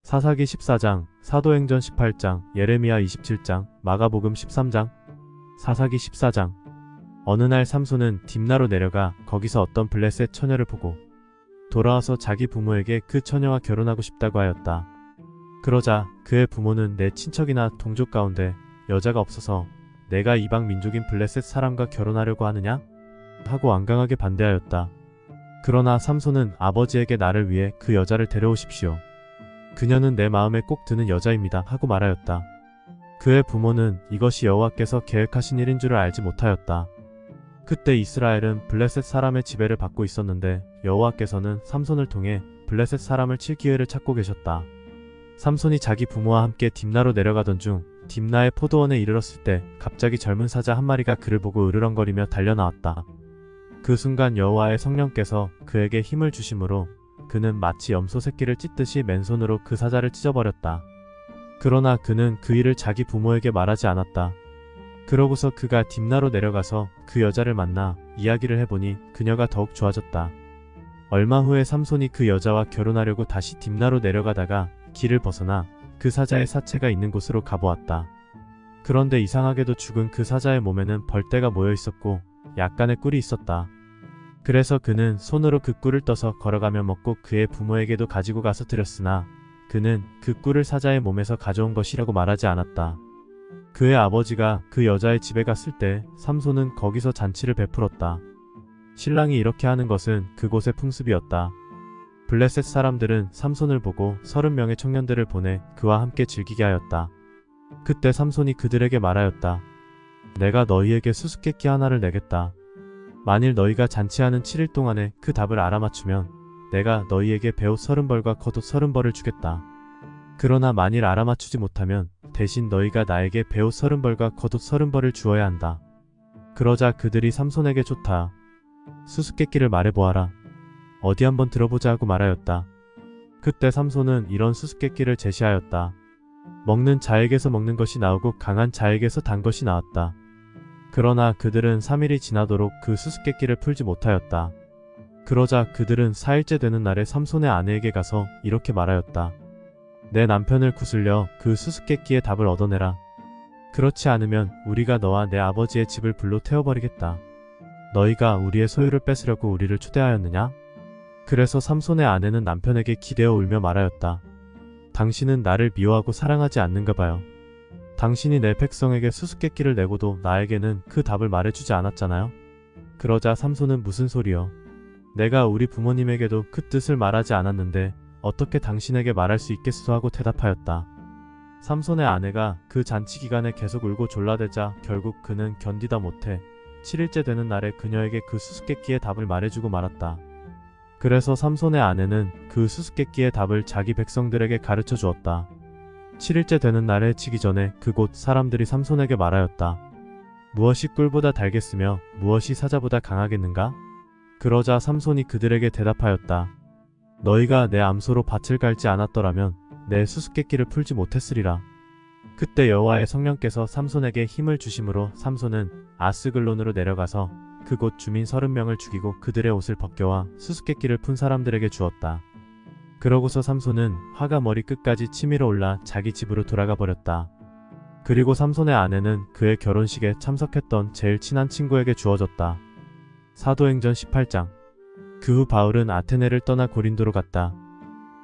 사사기 14장, 사도행전 18장, 예레미야 27장, 마가복음 13장. 사사기 14장. 어느 날 삼손은 딥나로 내려가 거기서 어떤 블레셋 처녀를 보고 돌아와서 자기 부모에게 그 처녀와 결혼하고 싶다고 하였다. 그러자 그의 부모는 내 친척이나 동족 가운데 여자가 없어서 내가 이방 민족인 블레셋 사람과 결혼하려고 하느냐? 하고 완강하게 반대하였다. 그러나 삼손은 아버지에게 나를 위해 그 여자를 데려오십시오. 그녀는 내 마음에 꼭 드는 여자입니다. 하고 말하였다. 그의 부모는 이것이 여호와께서 계획하신 일인 줄을 알지 못하였다. 그때 이스라엘은 블레셋 사람의 지배를 받고 있었는데 여호와께서는 삼손을 통해 블레셋 사람을 칠 기회를 찾고 계셨다. 삼손이 자기 부모와 함께 딥나로 내려가던 중 딥나의 포도원에 이르렀을 때 갑자기 젊은 사자 한 마리가 그를 보고 으르렁거리며 달려나왔다. 그 순간 여호와의 성령께서 그에게 힘을 주심으로 그는 마치 염소 새끼를 찢듯이 맨손으로 그 사자를 찢어버렸다. 그러나 그는 그 일을 자기 부모에게 말하지 않았다. 그러고서 그가 딥나로 내려가서 그 여자를 만나 이야기를 해보니 그녀가 더욱 좋아졌다. 얼마 후에 삼손이 그 여자와 결혼하려고 다시 딥나로 내려가다가 길을 벗어나 그 사자의 사체가 있는 곳으로 가보았다. 그런데 이상하게도 죽은 그 사자의 몸에는 벌떼가 모여 있었고 약간의 꿀이 있었다. 그래서 그는 손으로 그 꿀을 떠서 걸어가며 먹고 그의 부모에게도 가지고 가서 드렸으나 그는 그 꿀을 사자의 몸에서 가져온 것이라고 말하지 않았다. 그의 아버지가 그 여자의 집에 갔을 때 삼손은 거기서 잔치를 베풀었다. 신랑이 이렇게 하는 것은 그곳의 풍습이었다. 블레셋 사람들은 삼손을 보고 30명의 청년들을 보내 그와 함께 즐기게 하였다. 그때 삼손이 그들에게 말하였다. 내가 너희에게 수수께끼 하나를 내겠다. 만일 너희가 잔치하는 7일 동안에 그 답을 알아맞추면 내가 너희에게 베옷 30벌과 겉옷 30벌을 주겠다. 그러나 만일 알아맞추지 못하면 대신 너희가 나에게 베옷 30벌과 겉옷 30벌을 주어야 한다. 그러자 그들이 삼손에게 좋다. 수수께끼를 말해보아라. 어디 한번 들어보자 하고 말하였다. 그때 삼손은 이런 수수께끼를 제시하였다. 먹는 자에게서 먹는 것이 나오고 강한 자에게서 단 것이 나왔다. 그러나 그들은 3일이 지나도록 그 수수께끼를 풀지 못하였다. 그러자 그들은 4일째 되는 날에 삼손의 아내에게 가서 이렇게 말하였다. 내 남편을 구슬려 그 수수께끼의 답을 얻어내라. 그렇지 않으면 우리가 너와 내 아버지의 집을 불로 태워버리겠다. 너희가 우리의 소유를 뺏으려고 우리를 초대하였느냐? 그래서 삼손의 아내는 남편에게 기대어 울며 말하였다. 당신은 나를 미워하고 사랑하지 않는가 봐요. 당신이 내 백성에게 수수께끼를 내고도 나에게는 그 답을 말해주지 않았잖아요. 그러자 삼손은 무슨 소리요? 내가 우리 부모님에게도 그 뜻을 말하지 않았는데 어떻게 당신에게 말할 수 있겠소 하고 대답하였다. 삼손의 아내가 그 잔치 기간에 계속 울고 졸라대자 결국 그는 견디다 못해 7일째 되는 날에 그녀에게 그 수수께끼의 답을 말해주고 말았다. 그래서 삼손의 아내는 그 수수께끼의 답을 자기 백성들에게 가르쳐 주었다. 7일째 되는 날에 치기 전에 그곳 사람들이 삼손에게 말하였다. 무엇이 꿀보다 달겠으며 무엇이 사자보다 강하겠는가? 그러자 삼손이 그들에게 대답하였다. 너희가 내 암소로 밭을 갈지 않았더라면 내 수수께끼를 풀지 못했으리라. 그때 여호와의 성령께서 삼손에게 힘을 주심으로 삼손은 아스글론으로 내려가서 그곳 주민 30명을 죽이고 그들의 옷을 벗겨와 수수께끼를 푼 사람들에게 주었다. 그러고서 삼손은 화가 머리 끝까지 치밀어 올라 자기 집으로 돌아가 버렸다. 그리고 삼손의 아내는 그의 결혼식에 참석했던 제일 친한 친구에게 주어졌다. 사도행전 18장. 그 후 바울은 아테네를 떠나 고린도로 갔다.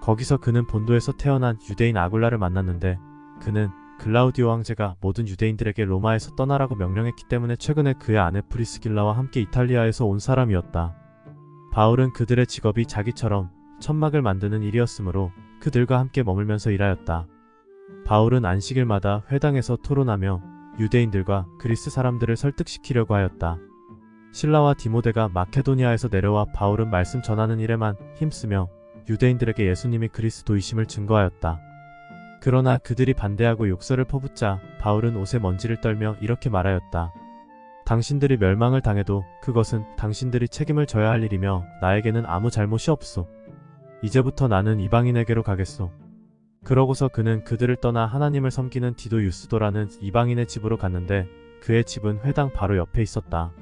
거기서 그는 본도에서 태어난 유대인 아굴라를 만났는데 그는 글라우디오 황제가 모든 유대인들에게 로마에서 떠나라고 명령했기 때문에 최근에 그의 아내 프리스길라와 함께 이탈리아에서 온 사람이었다. 바울은 그들의 직업이 자기처럼 천막을 만드는 일이었으므로 그들과 함께 머물면서 일하였다. 바울은 안식일마다 회당에서 토론하며 유대인들과 그리스 사람들을 설득시키려고 하였다. 실라와 디모데가 마케도니아에서 내려와 바울은 말씀 전하는 일에만 힘쓰며 유대인들에게 예수님이 그리스도이심을 증거하였다. 그러나 그들이 반대하고 욕설을 퍼붓자 바울은 옷에 먼지를 떨며 이렇게 말하였다. 당신들이 멸망을 당해도 그것은 당신들이 책임을 져야 할 일이며 나에게는 아무 잘못이 없소. 이제부터 나는 이방인에게로 가겠소. 그러고서 그는 그들을 떠나 하나님을 섬기는 디도 유스도라는 이방인의 집으로 갔는데 그의 집은 회당 바로 옆에 있었다.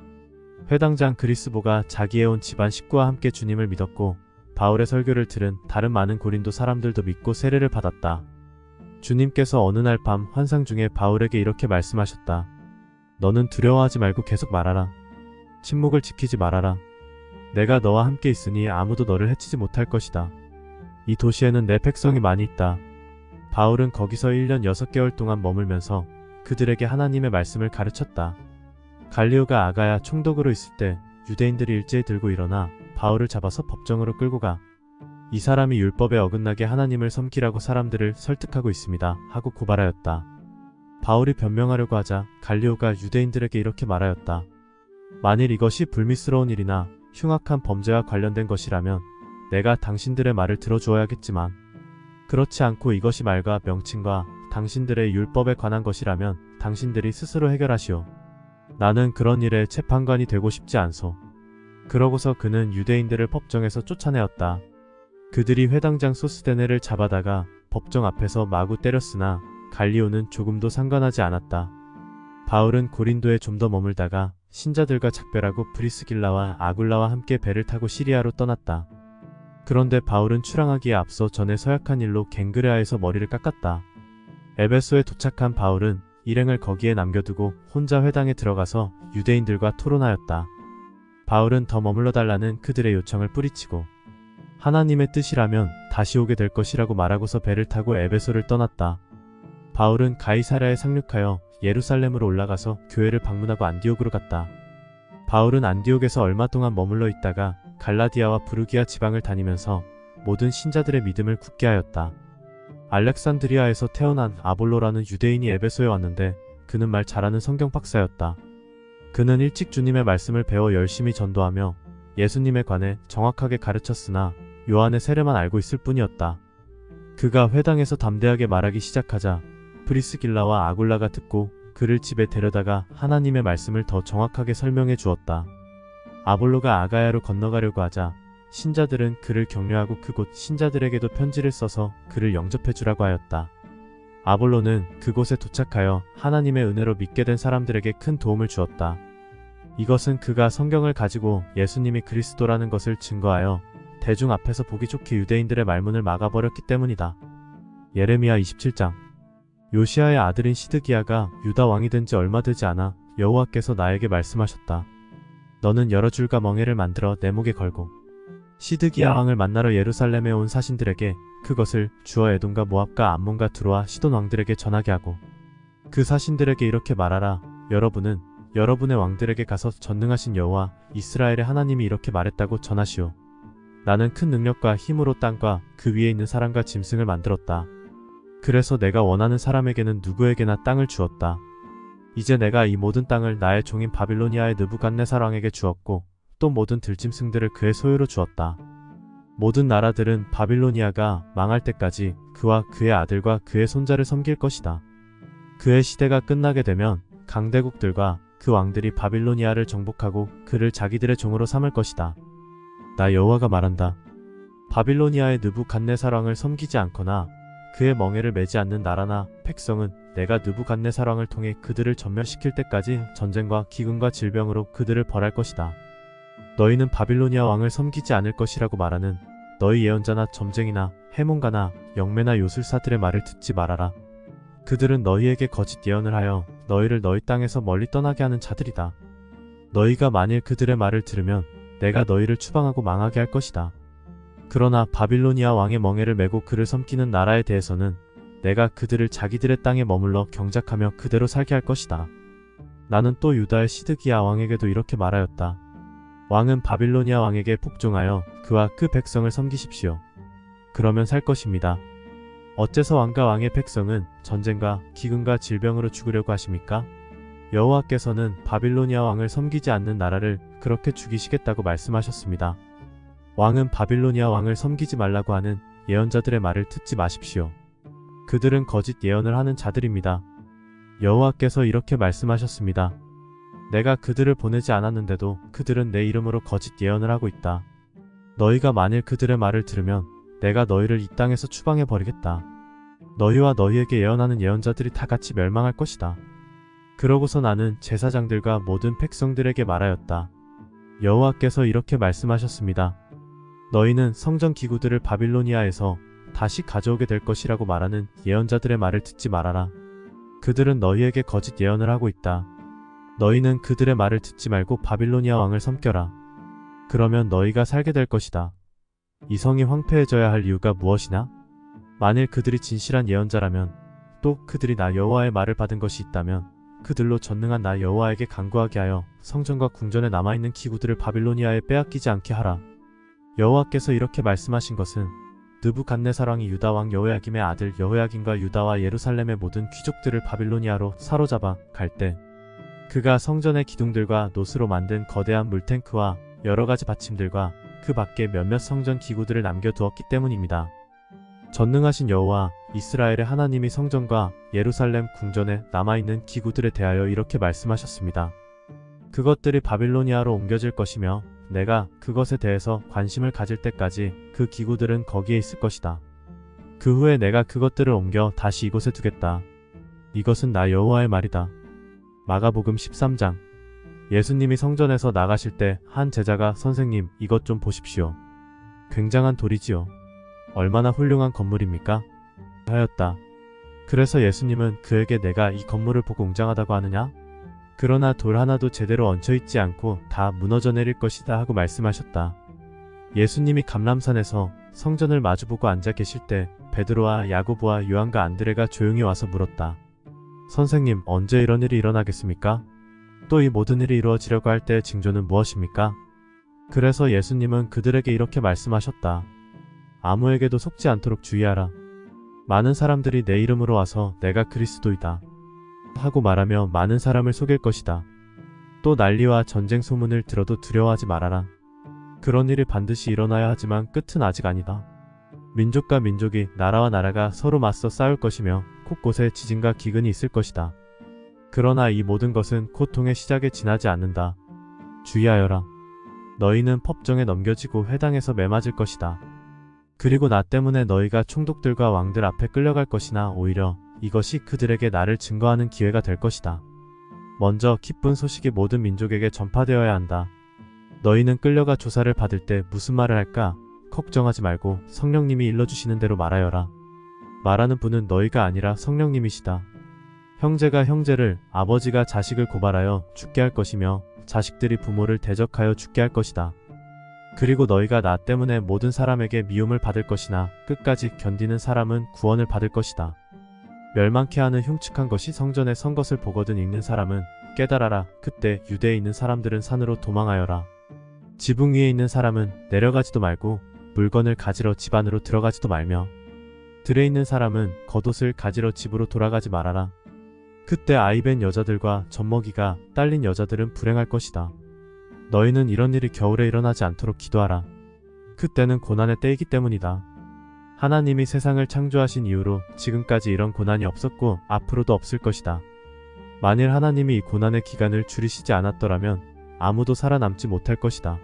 회당장 그리스보가 자기의 온 집안 식구와 함께 주님을 믿었고 바울의 설교를 들은 다른 많은 고린도 사람들도 믿고 세례를 받았다. 주님께서 어느 날 밤 환상 중에 바울에게 이렇게 말씀하셨다. 너는 두려워하지 말고 계속 말하라. 침묵을 지키지 말아라. 내가 너와 함께 있으니 아무도 너를 해치지 못할 것이다. 이 도시에는 내 백성이 많이 있다. 바울은 거기서 1년 6개월 동안 머물면서 그들에게 하나님의 말씀을 가르쳤다. 갈리오가 아가야 총독으로 있을 때 유대인들이 일제히 들고 일어나 바울을 잡아서 법정으로 끌고 가. 이 사람이 율법에 어긋나게 하나님을 섬기라고 사람들을 설득하고 있습니다. 하고 고발하였다. 바울이 변명하려고 하자 갈리오가 유대인들에게 이렇게 말하였다. 만일 이것이 불미스러운 일이나 흉악한 범죄와 관련된 것이라면 내가 당신들의 말을 들어주어야겠지만 그렇지 않고 이것이 말과 명칭과 당신들의 율법에 관한 것이라면 당신들이 스스로 해결하시오. 나는 그런 일에 재판관이 되고 싶지 않소. 그러고서 그는 유대인들을 법정에서 쫓아내었다. 그들이 회당장 소스데네를 잡아다가 법정 앞에서 마구 때렸으나 갈리오는 조금도 상관하지 않았다. 바울은 고린도에 좀 더 머물다가 신자들과 작별하고 브리스길라와 아굴라와 함께 배를 타고 시리아로 떠났다. 그런데 바울은 출항하기에 앞서 전에 서약한 일로 갱그레아에서 머리를 깎았다. 에베소에 도착한 바울은 일행을 거기에 남겨두고 혼자 회당에 들어가서 유대인들과 토론하였다. 바울은 더 머물러 달라는 그들의 요청을 뿌리치고 하나님의 뜻이라면 다시 오게 될 것이라고 말하고서 배를 타고 에베소를 떠났다. 바울은 가이사랴에 상륙하여 예루살렘으로 올라가서 교회를 방문하고 안디옥으로 갔다. 바울은 안디옥에서 얼마 동안 머물러 있다가 갈라디아와 부르기아 지방을 다니면서 모든 신자들의 믿음을 굳게 하였다. 알렉산드리아에서 태어난 아볼로라는 유대인이 에베소에 왔는데 그는 말 잘하는 성경 박사였다. 그는 일찍 주님의 말씀을 배워 열심히 전도하며 예수님에 관해 정확하게 가르쳤으나 요한의 세례만 알고 있을 뿐이었다. 그가 회당에서 담대하게 말하기 시작하자 브리스길라와 아굴라가 듣고 그를 집에 데려다가 하나님의 말씀을 더 정확하게 설명해 주었다. 아볼로가 아가야로 건너가려고 하자 신자들은 그를 격려하고 그곳 신자들에게도 편지를 써서 그를 영접해 주라고 하였다. 아볼로는 그곳에 도착하여 하나님의 은혜로 믿게 된 사람들에게 큰 도움을 주었다. 이것은 그가 성경을 가지고 예수님이 그리스도라는 것을 증거하여 대중 앞에서 보기 좋게 유대인들의 말문을 막아버렸기 때문이다. 예레미야 27장. 요시아의 아들인 시드기야가 유다 왕이 된 지 얼마 되지 않아 여호와께서 나에게 말씀하셨다. 너는 여러 줄과 멍에를 만들어 내 목에 걸고 시드기야 왕을 만나러 예루살렘에 온 사신들에게 그것을 주어 에돔과 모압과 암몬과 두로와 시돈 왕들에게 전하게 하고 그 사신들에게 이렇게 말하라. 여러분은 여러분의 왕들에게 가서 전능하신 여호와 이스라엘의 하나님이 이렇게 말했다고 전하시오. 나는 큰 능력과 힘으로 땅과 그 위에 있는 사람과 짐승을 만들었다. 그래서 내가 원하는 사람에게는 누구에게나 땅을 주었다. 이제 내가 이 모든 땅을 나의 종인 바빌로니아의 느부갓네살 왕에게 주었고 또 모든 들짐승들을 그의 소유로 주었다. 모든 나라들은 바빌로니아가 망할 때까지 그와 그의 아들과 그의 손자를 섬길 것이다. 그의 시대가 끝나게 되면 강대국들과 그 왕들이 바빌로니아를 정복하고 그를 자기들의 종으로 삼을 것이다. 나 여호와가 말한다. 바빌로니아의 느부갓네살 왕을 섬기지 않거나 그의 멍에를 매지 않는 나라나 백성은 내가 느부갓네살 왕을 통해 그들을 전멸시킬 때까지 전쟁과 기근과 질병으로 그들을 벌할 것이다. 너희는 바빌로니아 왕을 섬기지 않을 것이라고 말하는 너희 예언자나 점쟁이나 해몽가나 영매나 요술사들의 말을 듣지 말아라. 그들은 너희에게 거짓 예언을 하여 너희를 너희 땅에서 멀리 떠나게 하는 자들이다. 너희가 만일 그들의 말을 들으면 내가 너희를 추방하고 망하게 할 것이다. 그러나 바빌로니아 왕의 멍에를 메고 그를 섬기는 나라에 대해서는 내가 그들을 자기들의 땅에 머물러 경작하며 그대로 살게 할 것이다. 나는 또 유다의 시드기야 왕에게도 이렇게 말하였다. 왕은 바빌로니아 왕에게 복종하여 그와 그 백성을 섬기십시오. 그러면 살 것입니다. 어째서 왕과 왕의 백성은 전쟁과 기근과 질병으로 죽으려고 하십니까? 여호와께서는 바빌로니아 왕을 섬기지 않는 나라를 그렇게 죽이시겠다고 말씀하셨습니다. 왕은 바빌로니아 왕을 섬기지 말라고 하는 예언자들의 말을 듣지 마십시오. 그들은 거짓 예언을 하는 자들입니다. 여호와께서 이렇게 말씀하셨습니다. 내가 그들을 보내지 않았는데도 그들은 내 이름으로 거짓 예언을 하고 있다. 너희가 만일 그들의 말을 들으면 내가 너희를 이 땅에서 추방해 버리겠다. 너희와 너희에게 예언하는 예언자들이 다 같이 멸망할 것이다. 그러고서 나는 제사장들과 모든 백성들에게 말하였다. 여호와께서 이렇게 말씀하셨습니다. 너희는 성전 기구들을 바빌로니아에서 다시 가져오게 될 것이라고 말하는 예언자들의 말을 듣지 말아라. 그들은 너희에게 거짓 예언을 하고 있다. 너희는 그들의 말을 듣지 말고 바빌로니아 왕을 섬겨라. 그러면 너희가 살게 될 것이다. 이 성이 황폐해져야 할 이유가 무엇이냐? 만일 그들이 진실한 예언자라면, 또 그들이 나 여호와의 말을 받은 것이 있다면 그들로 전능한 나 여호와에게 간구하게 하여 성전과 궁전에 남아있는 기구들을 바빌로니아에 빼앗기지 않게 하라. 여호와께서 이렇게 말씀하신 것은 느부갓네살 왕이 유다 왕 여호야김의 아들 여호야김과 유다와 예루살렘의 모든 귀족들을 바빌로니아로 사로잡아 갈 때 그가 성전의 기둥들과 노스로 만든 거대한 물탱크와 여러가지 받침들과 그 밖에 몇몇 성전 기구들을 남겨두었기 때문입니다. 전능하신 여호와 이스라엘의 하나님이 성전과 예루살렘 궁전에 남아있는 기구들에 대하여 이렇게 말씀하셨습니다. 그것들이 바빌로니아로 옮겨질 것이며 내가 그것에 대해서 관심을 가질 때까지 그 기구들은 거기에 있을 것이다. 그 후에 내가 그것들을 옮겨 다시 이곳에 두겠다. 이것은 나 여호와의 말이다. 마가복음 13장. 예수님이 성전에서 나가실 때 한 제자가 선생님 이것 좀 보십시오. 굉장한 돌이지요. 얼마나 훌륭한 건물입니까? 하였다. 그래서 예수님은 그에게 내가 이 건물을 보고 웅장하다고 하느냐? 그러나 돌 하나도 제대로 얹혀있지 않고 다 무너져 내릴 것이다 하고 말씀하셨다. 예수님이 감람산에서 성전을 마주보고 앉아 계실 때 베드로와 야고보와 요한과 안드레가 조용히 와서 물었다. 선생님, 언제 이런 일이 일어나겠습니까? 또 이 모든 일이 이루어지려고 할 때의 징조는 무엇입니까? 그래서 예수님은 그들에게 이렇게 말씀하셨다. 아무에게도 속지 않도록 주의하라. 많은 사람들이 내 이름으로 와서 내가 그리스도이다 하고 말하며 많은 사람을 속일 것이다. 또 난리와 전쟁 소문을 들어도 두려워하지 말아라. 그런 일이 반드시 일어나야 하지만 끝은 아직 아니다. 민족과 민족이, 나라와 나라가 서로 맞서 싸울 것이며 곳곳에 지진과 기근이 있을 것이다. 그러나 이 모든 것은 고통의 시작에 지나지 않는다. 주의하여라. 너희는 법정에 넘겨지고 회당에서 매맞을 것이다. 그리고 나 때문에 너희가 총독들과 왕들 앞에 끌려갈 것이나 오히려 이것이 그들에게 나를 증거하는 기회가 될 것이다. 먼저 기쁜 소식이 모든 민족에게 전파되어야 한다. 너희는 끌려가 조사를 받을 때 무슨 말을 할까? 걱정하지 말고 성령님이 일러주시는 대로 말하여라. 말하는 분은 너희가 아니라 성령님이시다. 형제가 형제를, 아버지가 자식을 고발하여 죽게 할 것이며 자식들이 부모를 대적하여 죽게 할 것이다. 그리고 너희가 나 때문에 모든 사람에게 미움을 받을 것이나 끝까지 견디는 사람은 구원을 받을 것이다. 멸망케 하는 흉측한 것이 성전에 선 것을 보거든 읽는 사람은 깨달아라. 그때 유대에 있는 사람들은 산으로 도망하여라. 지붕 위에 있는 사람은 내려가지도 말고 물건을 가지러 집 안으로 들어가지도 말며 들에 있는 사람은 겉옷을 가지러 집으로 돌아가지 말아라. 그때 아이벤 여자들과 젖먹이가 딸린 여자들은 불행할 것이다. 너희는 이런 일이 겨울에 일어나지 않도록 기도하라. 그때는 고난의 때이기 때문이다. 하나님이 세상을 창조하신 이후로 지금까지 이런 고난이 없었고 앞으로도 없을 것이다. 만일 하나님이 이 고난의 기간을 줄이시지 않았더라면 아무도 살아남지 못할 것이다.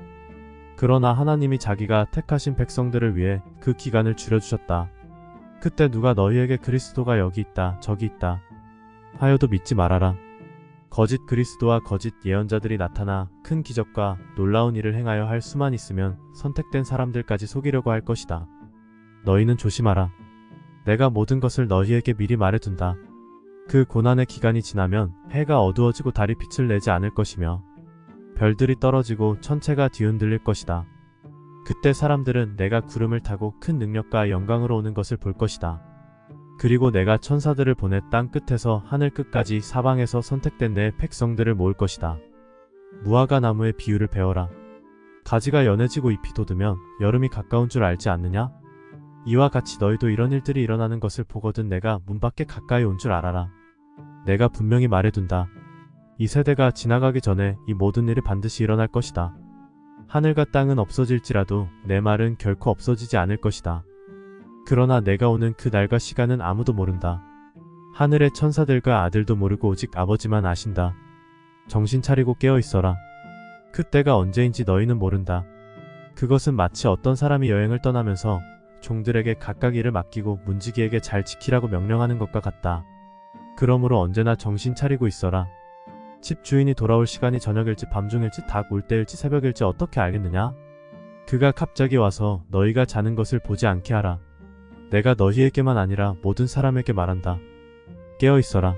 그러나 하나님이 자기가 택하신 백성들을 위해 그 기간을 줄여주셨다. 그때 누가 너희에게 그리스도가 여기 있다, 저기 있다 하여도 믿지 말아라. 거짓 그리스도와 거짓 예언자들이 나타나 큰 기적과 놀라운 일을 행하여 할 수만 있으면 선택된 사람들까지 속이려고 할 것이다. 너희는 조심하라. 내가 모든 것을 너희에게 미리 말해둔다. 그 고난의 기간이 지나면 해가 어두워지고 달이 빛을 내지 않을 것이며 별들이 떨어지고 천체가 뒤흔들릴 것이다. 그때 사람들은 내가 구름을 타고 큰 능력과 영광으로 오는 것을 볼 것이다. 그리고 내가 천사들을 보내 땅 끝에서 하늘 끝까지 사방에서 선택된 내 백성들을 모을 것이다. 무화과 나무의 비유를 배워라. 가지가 연해지고 잎이 돋으면 여름이 가까운 줄 알지 않느냐? 이와 같이 너희도 이런 일들이 일어나는 것을 보거든 내가 문 밖에 가까이 온 줄 알아라. 내가 분명히 말해둔다. 이 세대가 지나가기 전에 이 모든 일이 반드시 일어날 것이다. 하늘과 땅은 없어질지라도 내 말은 결코 없어지지 않을 것이다. 그러나 내가 오는 그 날과 시간은 아무도 모른다. 하늘의 천사들과 아들도 모르고 오직 아버지만 아신다. 정신 차리고 깨어 있어라. 그때가 언제인지 너희는 모른다. 그것은 마치 어떤 사람이 여행을 떠나면서 종들에게 각각 일을 맡기고 문지기에게 잘 지키라고 명령하는 것과 같다. 그러므로 언제나 정신 차리고 있어라. 집 주인이 돌아올 시간이 저녁일지 밤중일지 닭 울 때일지 새벽일지 어떻게 알겠느냐? 그가 갑자기 와서 너희가 자는 것을 보지 않게 하라. 내가 너희에게만 아니라 모든 사람에게 말한다. 깨어 있어라.